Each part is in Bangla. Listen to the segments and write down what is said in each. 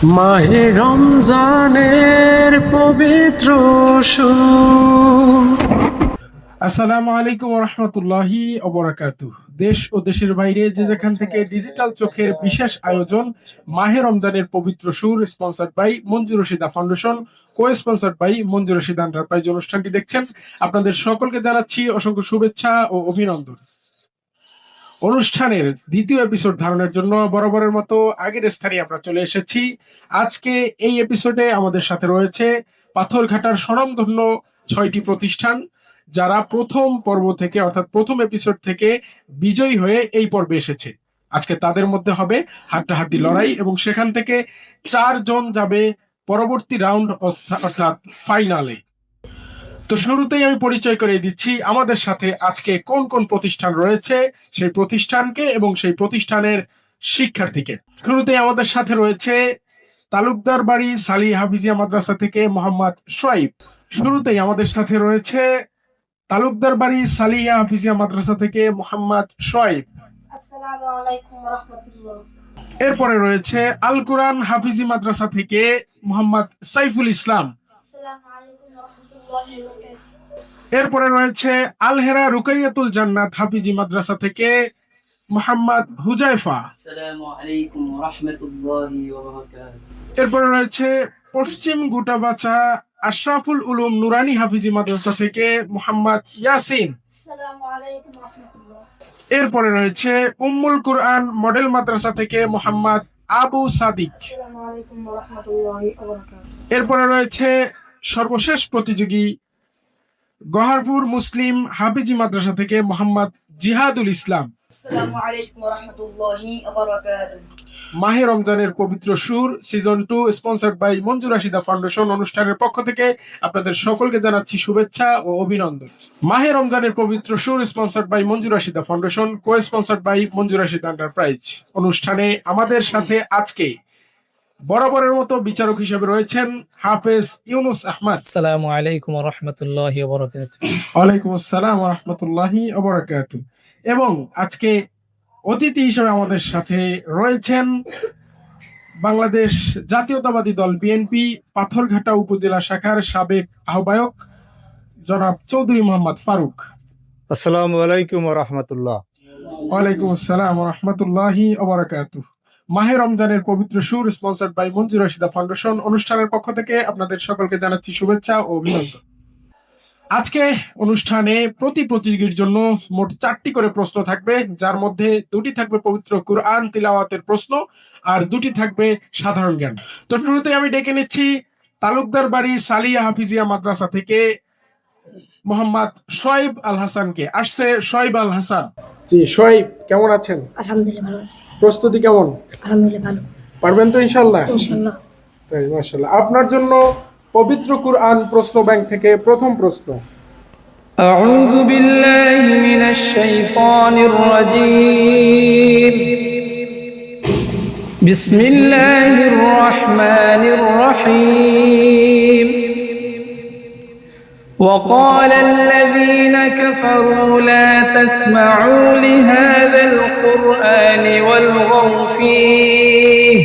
মাহে রমজানের পবিত্র আসসালামু আলাইকুম ওয়া রাহমাতুল্লাহি ওয়া বারাকাতুহু। দেশ ও দেশের বাইরে যে যেখান থেকে ডিজিটাল চোখের বিশেষ আয়োজন মাহে রমজানের পবিত্র সুর, sponsored by Manzur Rashida foundation, cosponsored by Manzur Rashida enterprise অনুষ্ঠানটি দেখছেন। আপনাদের সকলকে জানাচ্ছি অসংখ্য শুভেচ্ছা ও অভিনন্দন। অনুষ্ঠানের দ্বিতীয় এপিসোড ধারণের জন্য বরাবরের মতো আগের স্থানে আমরা চলে এসেছি। আজকে এই এপিসোডে আমাদের সাথে রয়েছে পাথরঘাটার স্বনামধন্য 6টি প্রতিষ্ঠান, যারা প্রথম পর্ব থেকে অর্থাৎ প্রথম এপিসোড থেকে বিজয়ী হয়ে এই পর্বে এসেছে। আজকে তাদের মধ্যে হবে হাড্ডাহাড্ডি লড়াই এবং সেখান থেকে 4 জন যাবে পরবর্তী রাউন্ড অর্থাৎ ফাইনালে। তো শুরুতেই আমি পরিচয় করে দিচ্ছি আমাদের সাথে আজকে কোন কোন প্রতিষ্ঠান রয়েছে, সেই প্রতিষ্ঠানকে এবং সেই প্রতিষ্ঠানের শিক্ষার্থীকে। শুরুতেই আমাদের সাথে রয়েছে তালুকদার বাড়ি সালি হাফিজিয়া মাদ্রাসা থেকে মোহাম্মদ শোয়েব। শুরুতেই আমাদের সাথে রয়েছে তালুকদার বাড়ি সালিয়া হাফিজিয়া মাদ্রাসা থেকে মোহাম্মদ শোয়েব। আসসালামু আলাইকুম ওয়া রাহমাতুল্লাহ। এরপরে রয়েছে আল কোরআন হাফিজি মাদ্রাসা থেকে মোহাম্মদ সাইফুল ইসলাম। আসসালামু আলাইকুম ওয়া রাহমাতুল্লাহি ওয়া বারাকাতুহু। এরপরে রয়েছে আল হেরা রুকাইয়াতুল জান্নাত হাফিজি মাদ্রাসা থেকে মোহাম্মদ হুজাইফা। আসসালামু আলাইকুম ওয়া রাহমাতুল্লাহি ওয়া বারাকাতুহু। এরপরে রয়েছে পশ্চিম গুটাবাচা আশরাফুল উলুম নুরানি হাফিজি মাদ্রাসা থেকে মোহাম্মদ ইয়াসিন। আসসালামু আলাইকুম ওয়া রাহমাতুল্লাহ। এরপরে রয়েছে উম্মুল কুরআন মডেল মাদ্রাসা থেকে মোহাম্মদ আবু সাদিক। আসসালামু আলাইকুম ওয়া রাহমাতুল্লাহি ওয়া বারাকাতুহু। এরপরে রয়েছে সর্বশেষ প্রতিযোগী গহারপুর মুসলিম হাফিজি মাদ্রাসা থেকে মোহাম্মদ জিহাদুল ইসলাম। আসসালামু আলাইকুম ওয়া রাহমাতুল্লাহি ওয়া বারাকাতুহু। মাহে রমজানের পবিত্র সুর season 2 sponsored by Manzur Rashida foundation অনুষ্ঠানের পক্ষ থেকে আপনাদের সকলকে জানাচ্ছি শুভেচ্ছা ও অভিনন্দন। মাহে রমজানের পবিত্র সুর sponsored by Manzur Rashida foundation, cosponsored by Manzur Rashida enterprise অনুষ্ঠানে আমাদের সাথে আজকে বরাবরের মতো বিচারক হিসেবে রয়েছেন হাফেজ ইউনুস আহমদ। আসসালামু আলাইকুম ওয়া রাহমাতুল্লাহি ওয়া বারাকাতুহু। ওয়ালাইকুম আসসালাম ওয়া রাহমাতুল্লাহি ওয়া বারাকাতুহু। এবং আজকে অতিথি হিসেবে আমাদের সাথে রয়েছেন বাংলাদেশ জাতীয়তাবাদী দল বিএনপি পাথরঘাটা উপজেলা শাখার সাবেক আহ্বায়ক জনাব চৌধুরী মোহাম্মদ ফারুক। আসসালামু আলাইকুম ওয়া রাহমাতুল্লাহ। ওয়ালাইকুম আসসালাম ওয়া রাহমাতুল্লাহি ওয়া বারাকাতুহু। মাহে রমজানের পবিত্র সুর sponsored by Manzur Rashida foundation অনুষ্ঠানের পক্ষ থেকে আপনাদের সকলকে জানাচ্ছি শুভেচ্ছা ও অভিনন্দন। আজকে অনুষ্ঠানে প্রতি প্রতিযোগীর জন্য মোট 4টি করে প্রশ্ন থাকবে, যার মধ্যে 2টি থাকবে পবিত্র কুরআন তিলাওয়াতের প্রশ্ন আর 2টি থাকবে সাধারণ জ্ঞান। তো শুরুতে আমি ডেকে নিচ্ছি তালুকদার বাড়ি সালিয়া হাফিজিয়া মাদ্রাসা থেকে মোহাম্মদ শোয়েব আল হাসানকে। আসছে শোয়েব আল হাসান। জি শোয়েব, কেমন আছেন? আলহামদুলিল্লাহ ভালো আছি। প্রস্তুতি কেমন? আলহামদুলিল্লাহ ভালো। পারবেন তো ইনশাআল্লাহ? ইনশাআল্লাহ। তাই মাশাআল্লাহ। আপনার জন্য পবিত্র কুরআন প্রশ্ন ব্যাংক থেকে প্রথম প্রশ্ন। أعوذ بالله من الشيطان الرجيم. بسم الله الرحمن الرحيم. وقال الذين كفروا لا تسمعوا لهذا القرآن والغوا فيه.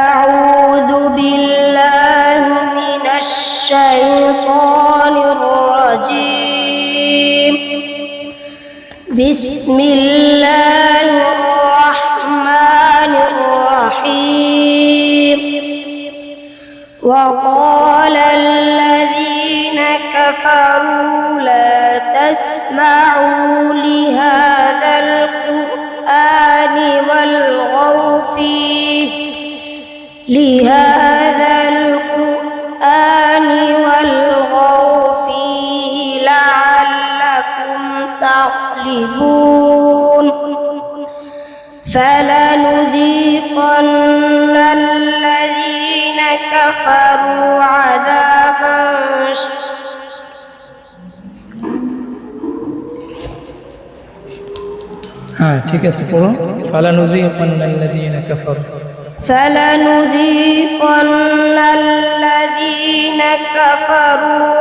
أعوذ بالله من الشيطان الرجيم. بسم الله الرحمن الرحيم. وقال الذين كفروا لا تسمعوا لهذا القرآن والغوا فيه لعلكم تغلبون. فلنذيقن الذين كفروا عذابا ঠিক আছে পড়ো। ফালানুযীকান্না আল্লাযীনা কাফারু فلنذيقن الذين كفروا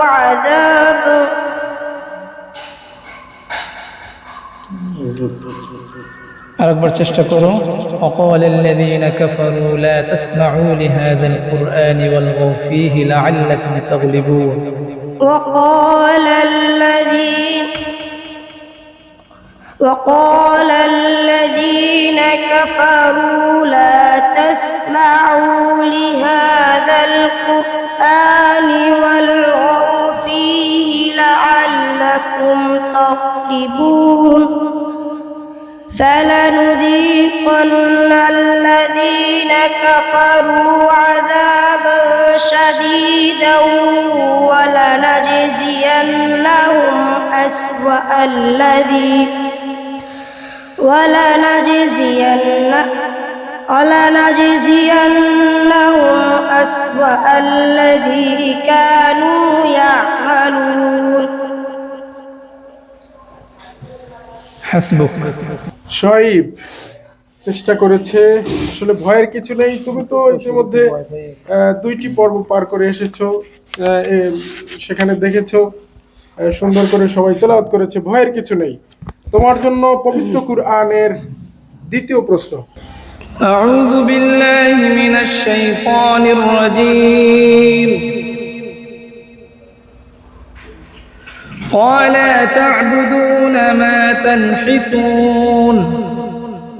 আরেকবার চেষ্টা করো। وقال الذين كفروا لا تسمعوا لهذا القرآن والغوا فيه لعلكم تغلبون. وقال الذين كفروا لا تسمعوا لهذا القرآن والغوا فيه لعلكم تغلبون فلنذيقن الذين كفروا عذابا شديدا ولنجزينهم أسوأ الذي كانوا يعملون. حسبك. শোয়েব চেষ্টা করেছে, আসলে ভয়ের কিছু নেই। তুমি তো ইতিমধ্যে 2টি পর্ব পার করে এসেছো, সেখানে দেখেছো সুন্দর করে সবাই তেলাওয়াত করেছে, ভয়ের কিছু নেই। তোমার জন্য পবিত্র কুরআনের দ্বিতীয় প্রশ্ন। أعوذ بالله من الشيطان الرجيم. قال تعبدون ما تنحتون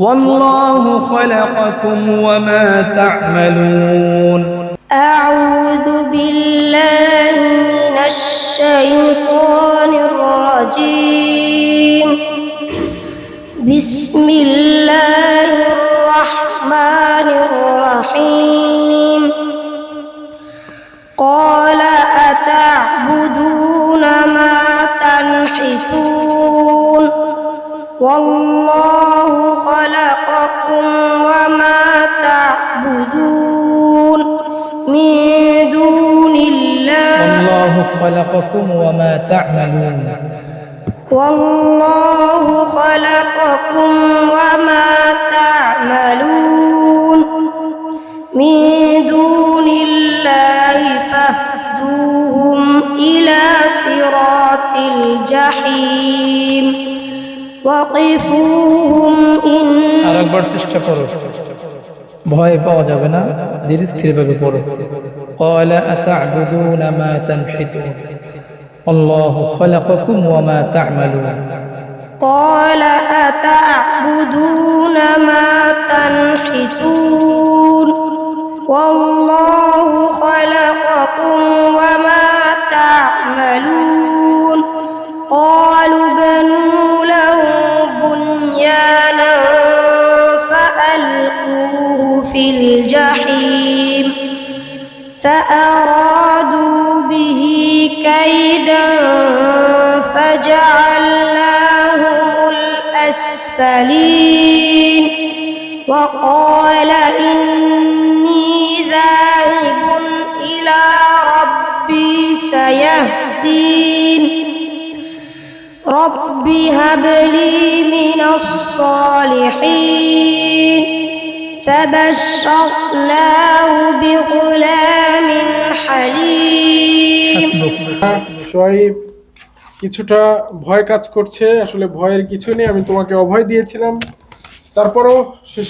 والله خلقكم وما تعملون. أعوذ بالله من الشيطان الرجيم. بسم الله الرحمن الرحيم. قال أتعبدون ما تنحتون والله خلقكم وما تعبدون من دون الله والله خلقكم وما تعملون. والله خلقكم وما تعملون من دون الله فاهدوهم إلى صراط الجحيم وقفوهم إن. আরেকবার চেষ্টা করো, ভয় পাওয়া যাবে না, ধীরে স্থিরভাবে পড়ো। قال أتعبدون ما تنحتون والله خلقكم وما تعملون. قال أتعبدون ما تنحتون والله خلقكم وما تعملون. قالوا بنوا له بنيانا فألقوه في الجحيم فأرادوا به كيدا فجعلناهم الأسفلين وقال إني ذاهب إلى ربي سيهدين. رب هب لي من الصالحين فبشرناه بغلام حليم. শোয়েব কিছুটা ভয় কাজ করছে, আসলে ভয়ের কিছু নেই, আমি তোমাকে অভয় দিয়েছিলাম, তারপরও শেষ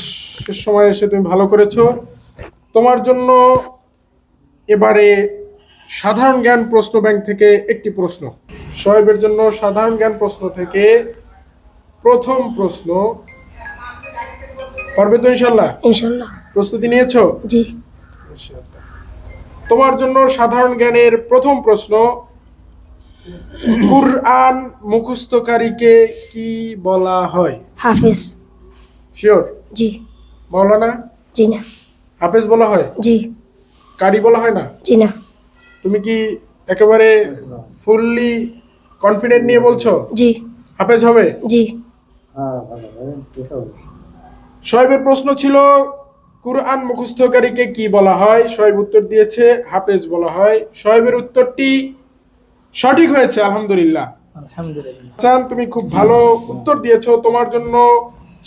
সময় এসে তুমি ভালো করেছো। তোমার জন্য এবারে সাধারণ জ্ঞান প্রশ্ন ব্যাংক থেকে একটি প্রশ্ন। শোয়েবের জন্য সাধারণ জ্ঞান প্রশ্ন থেকে প্রথম প্রশ্ন। পারবে তো ইনশাল্লাহ? ইনশাল্লাহ। প্রস্তুতি নিয়েছো? জি। তোমার জন্য সাধারণ জ্ঞানের প্রথম প্রশ্ন, কুরআন মুখস্থকারীকে কি বলা হয়? হাফিজ। শিওর? জি। মাওলানা? জি না। হাফেজ বলা হয়? জি। কারি বলা হয় না? জি না। তুমি কি একেবারে ফুললি কনফিডেন্ট নিয়ে বলছো? জি। হাফেজ হবে? জি। শোয়েবের প্রশ্ন ছিল কুরআন মুখস্থকারীকে কি বলা হয়? শোয়েব উত্তর দিয়েছে হাফেজ বলা হয়। শোয়েবের উত্তরটি সঠিক হয়েছে, আলহামদুলিল্লাহ। আলহামদুলিল্লাহ। তুমি খুব ভালো উত্তর দিয়েছো। তোমার জন্য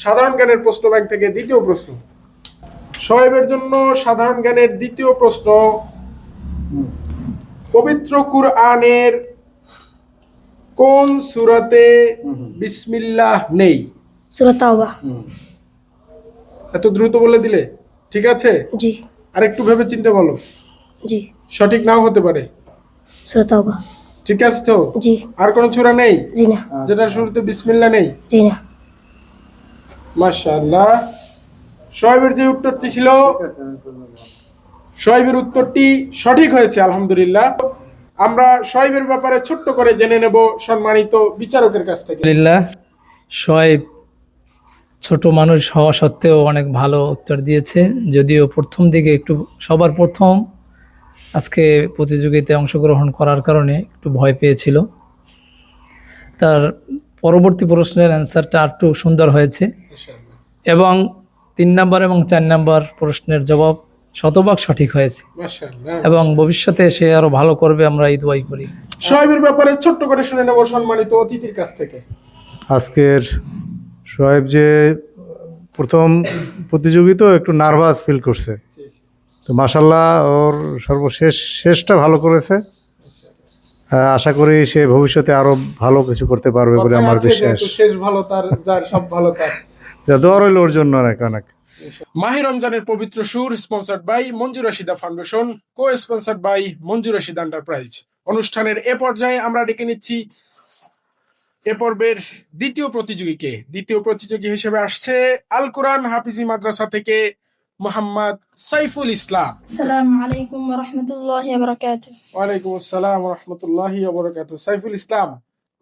সাধারণ জ্ঞানের প্রশ্ন ব্যাংক থেকে দ্বিতীয় প্রশ্ন। শোয়েবের জন্য সাধারণ জ্ঞানের দ্বিতীয় প্রশ্ন, পবিত্র কুরআনের কোন সূরাতে বিসমিল্লাহ নেই? সূরা তাওবা। এত দ্রুত বলে দিলে? ঠিক আছে, জি আর একটু ভেবে চিন্তে বলো, জি সঠিক নাও হতে পারে। সূরা তাওবা। ঠিক আছে তো? জি আর কোন সূরা নেই জি না যেটা শুরুতে বিসমিল্লাহ নেই? জি না। মাশাআল্লাহ। শোয়েবের যে উত্তরটি ছিল, শোয়েবের উত্তরটি সঠিক হয়েছে, আলহামদুলিল্লাহ। আমরা শোয়েবের ব্যাপারে ছোট্ট করে জেনে নেব সম্মানিত বিচারকের কাছ থেকে। আলহামদুলিল্লাহ, শোয়েব ছোট মানুষ হওয়া সত্ত্বেও অনেক ভালো উত্তর দিয়েছে। যদিও প্রথম দিকে একটু সবার প্রথম আজকে প্রতিযোগিতায় অংশগ্রহণ করার কারণে একটু ভয় পেয়েছিল। তার পরবর্তী প্রশ্নের অ্যান্সারটা আরটু সুন্দর হয়েছে এবং 3 নাম্বার এবং 4 নাম্বার প্রশ্নের জবাব শতভাগ সঠিক হয়েছে মাশাআল্লাহ। এবং ভবিষ্যতে সে আরো ভালো করবে, আমরা এই দোয়াই করি। শোয়েবের ব্যাপারে ছোট্ট করে শুনে নেব সম্মানিত অতিথির কাছ থেকে। আজকের শোয়েব যে প্রথম প্রতিযোগিতা একটু নার্ভাস ফিল করছে, তো মাশাল্লাহ ওর শেষটা ভালো করেছে। আশা করি সে ভবিষ্যতে আরো ভালো কিছু করতে পারবে বলে আমার বিশ্বাস। শেষ ভালো তার, যার সব ভালো তার। দোয়া রইল ওর জন্য অনেক অনেক। মাহে রমজানের পবিত্র সুর, sponsored by Manzur Rashida foundation, cosponsored by Manzur Rashid enterprise. অনুষ্ঠানের এ পর্যায়ে আমরা ডেকে নিচ্ছি এ পর্বের দ্বিতীয় প্রতিযোগীকে। দ্বিতীয় প্রতিযোগী হিসেবে আসছে আল কোরআন হাফিজি মাদ্রাসা থেকে মোহাম্মদ সাইফুল ইসলাম। আসসালামু আলাইকুম ওয়া রাহমাতুল্লাহি ওয়া বারাকাতুহু। ওয়ালাইকুম আসসালাম ওয়া রাহমাতুল্লাহি ওয়া বারাকাতুহু। সাইফুল ইসলাম,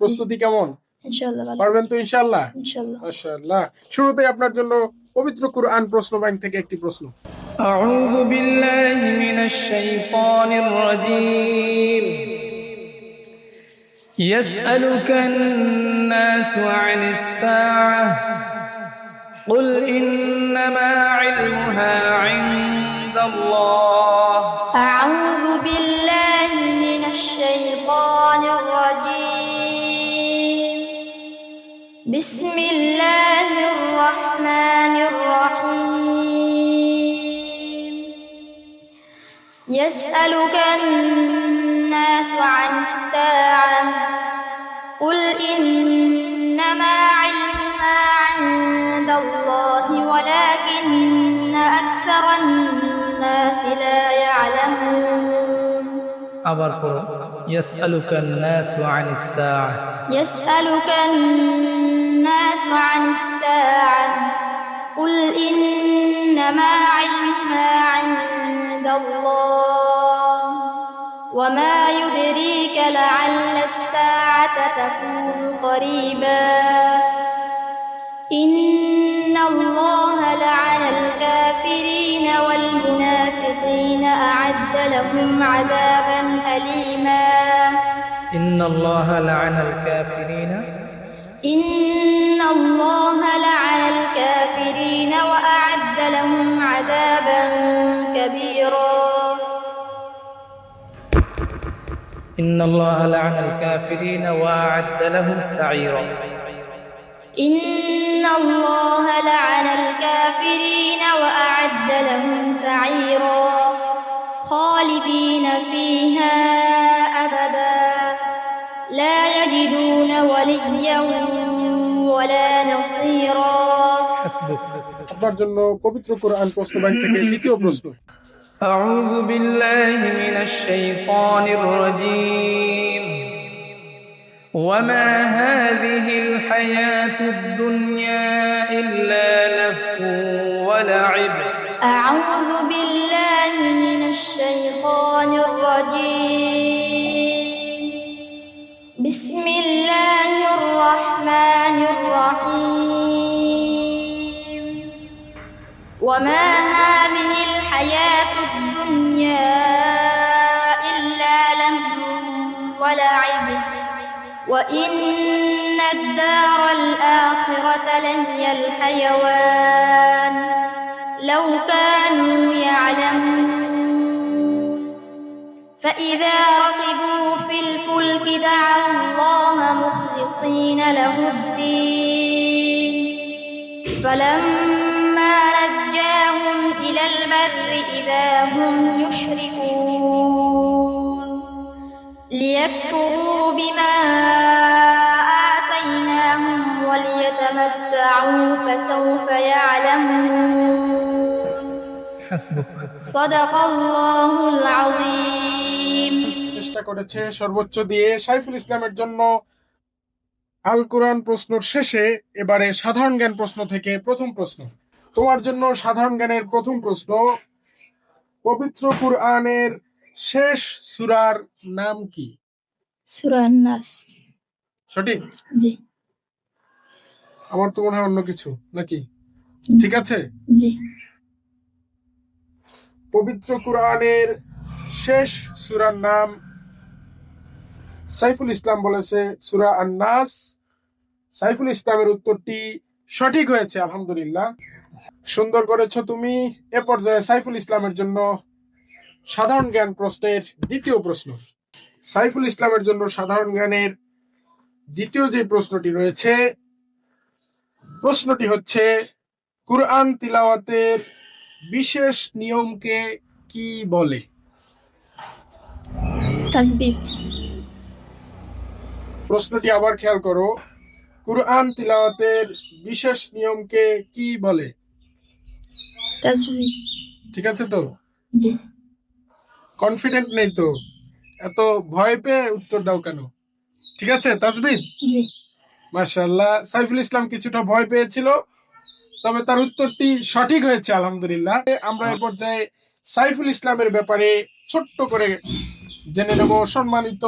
প্রস্তুতি কেমন? ইনশাআল্লাহ ভালো। পারবেন তো ইনশাআল্লাহ? ইনশাআল্লাহ। মাশাআল্লাহ। শুরুতে আপনার জন্য পবিত্র কুরআন প্রশ্ন ব্যাংক থেকে একটি প্রশ্ন। أعوذ بالله من الشيطان الرجيم. يسألك الناس عن الساعة قل إنما علمها عند الله. أعوذ بالله من الشيطان الرجيم. بسم الله الرحمن الرحيم. يسألك الناس عن الساعة قل إنما علمها عند الله ولكن أكثر الناس لا يعلمون. আবার পড়ো। يسألك الناس عن الساعة. يسألك الناس عن الساعة قل إنما علمها عند الله وما يدريك لعل الساعة تكون قريبا. إن الله لعن الكافرين والمنافقين أعد لهم عذابا أليما. إن الله لعن الكافرين. إن الله لعن الكافرين وأعد لهم عذابا كبيرا. إن الله لعن الكافرين وأعد لهم سعيرا. إن الله لعن الكافرين وأعد لهم سعيرا خالدين فيها أبدا لا يجدون وليا ولا نصيرا. حسبك. আপনার জন্য পবিত্র কোরআন প্রশ্ন ব্যাংক থেকে দ্বিতীয় প্রশ্ন। أعوذ بالله من الشيطان الرجيم. وما هذه الحياة الدنيا إلا لهو ولعب. أعوذ بالله من الشيطان الرجيم. بسم الله الرحمن الرحيم. وما هذه الحياة الدنيا إلا لهو ولعب وإن الدار الآخرة لهي الحيوان لو كانوا يعلمون. فإذا ركبوا في الفلك دعوا الله مخلصين له الدين فلما نجاهم إلى البر إذا هم يشركون ليكفروا بما آتيناهم وليتمتعوا فسوف يعلمون. হাসবুক। সাদাকাল্লাহুল আযীম। চেষ্টা করেছে সর্বোচ্চ দিয়ে। সাইফুল ইসলামের জন্য আল কোরআন প্রশ্নর শেষে এবারে সাধারণ জ্ঞান প্রশ্ন থেকে প্রথম প্রশ্ন। তোমার জন্য সাধারণ জ্ঞানের প্রথম প্রশ্ন, পবিত্র কুরআনের শেষ সূরার নাম কি? সূরা আন-নাস। সঠিক? জি আমার তো মনে হয় অন্য কিছু নাকি? ঠিক আছে। জি। পবিত্র কুরআনের শেষ সূরার নাম সাইফুল ইসলাম বলেছে সূরা আন-নাস। সাইফুল ইসলামের উত্তরটি সঠিক হয়েছে, আলহামদুলিল্লাহ। সুন্দর করেছো তুমি। এ পর্যায়ে সাইফুল ইসলামের জন্য সাধারণ জ্ঞান প্রশ্নের দ্বিতীয় প্রশ্ন। সাইফুল ইসলামের জন্য সাধারণ জ্ঞানের দ্বিতীয় যে প্রশ্নটি রয়েছে, প্রশ্নটি হচ্ছে কুরআন তিলাওয়াতের বিশেষ নিয়মকে কি বলে? তাসবিত। প্রশ্নটি আবার খেয়াল করো, কুরআন তিলাওয়াতের বিশেষ নিয়মকে কি বলে? তাসবিত। ঠিক আছে তো? জি কনফিডেন্ট নেই তো? এত ভয় পেয়ে উত্তর দাও কেন? ঠিক আছে তাসবিদ। জি। মাশাআল্লাহ, সাইফুল ইসলাম কিছুটা ভয় পেয়েছিল, তবে তার উত্তরটি সঠিক হয়েছে, আলহামদুলিল্লাহ। আমরা এই পর্যায়ে সাইফুল ইসলামের ব্যাপারে ছোট্ট করে জেনে নেব সম্মানিত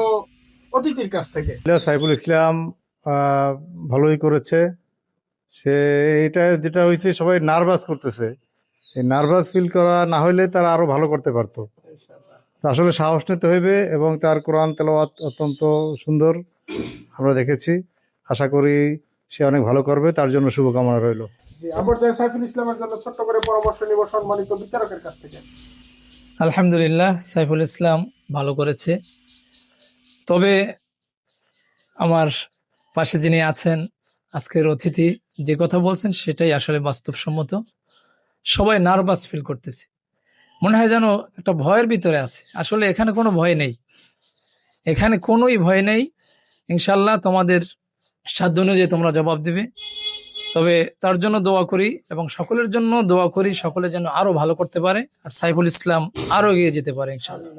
অতিথির কাছ থেকে। সাইফুল ইসলাম ভালোই করেছে। সে এটা যেটা হয়েছে, সবাই নার্ভাস করতেছে, এই নার্ভাস ফিল করা না হইলে তারা আরো ভালো করতে পারতো। তো আসলে সাহস নিতে হইবে, এবং তার কোরআন তেলাওয়াত অত্যন্ত সুন্দর আমরা দেখেছি। আশা করি সে অনেক ভালো করবে, তার জন্য শুভকামনা রইল। জি, আমরা সাইফুল ইসলামের জন্য ছোট্ট করে পরামর্শ নিব সম্মানিত বিচারকের কাছ থেকে। আলহামদুলিল্লাহ, সাইফুল ইসলাম ভালো করেছে। তবে আমার পাশে যিনি আছেন, আজকের অতিথি, যে কথা বলছেন সেটাই আসলে বাস্তবসম্মত। সবাই নার্ভাস ফিল করতেছে, মনে হয় যেন একটা ভয়ের ভিতরে আছে। আসলে এখানে কোনো ভয় নেই, এখানে কোনোই ভয় নেই। ইনশাল্লাহ তোমাদের সাধ্য অনুযায়ী তোমরা জবাব দিবে। তবে তার জন্য দোয়া করি, এবং সকলের জন্য দোয়া করি, সকলে যেন আরো ভালো করতে পারে, আর সাইফুল ইসলাম আরো এগিয়ে যেতে পারে ইনশাল্লাহ।